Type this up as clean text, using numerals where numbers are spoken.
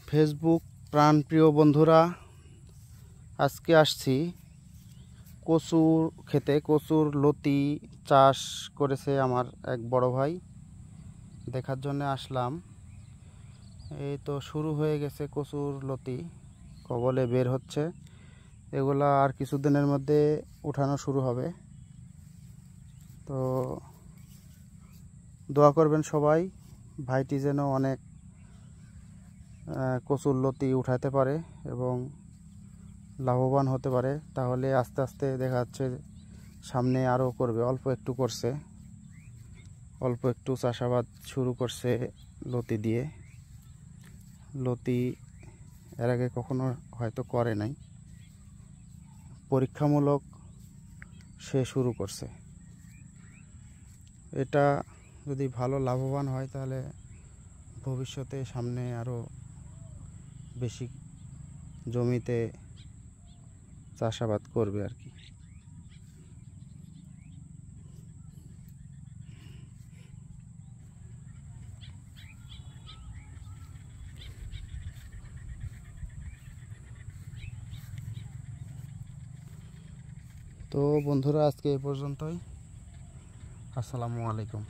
Facebook প্রাণপ্রিয় বন্ধুরা, আজকে আসছি কচুর খেতে। কচুর লতি চাষ করেছে আমার এক বড় ভাই, দেখার জন্য আসলাম। এই তো শুরু হয়ে গেছে কচুর লতি, কবলে বের হচ্ছে। এগুলা আর কিছুদিনের মধ্যে উঠানো শুরু হবে। তো দোয়া করবেন সবাই, ভাইটি যেন অনেক কচুর লতি উঠাতে পারে এবং লাভবান হতে পারে। তাহলে আস্তে আস্তে দেখা যাচ্ছে সামনে আরও করবে। অল্প একটু করছে, অল্প একটু চাষাবাদ শুরু করছে লতি দিয়ে। লতি এর আগে কখনো হয়তো করে নাই, পরীক্ষামূলক সে শুরু করছে। এটা যদি ভালো লাভবান হয় তাহলে ভবিষ্যতে সামনে আরও বেশি জমিতে চাষাবাদ করবে আর কি। তো বন্ধুরা, আজকে এই পর্যন্তই। আসসালামু আলাইকুম।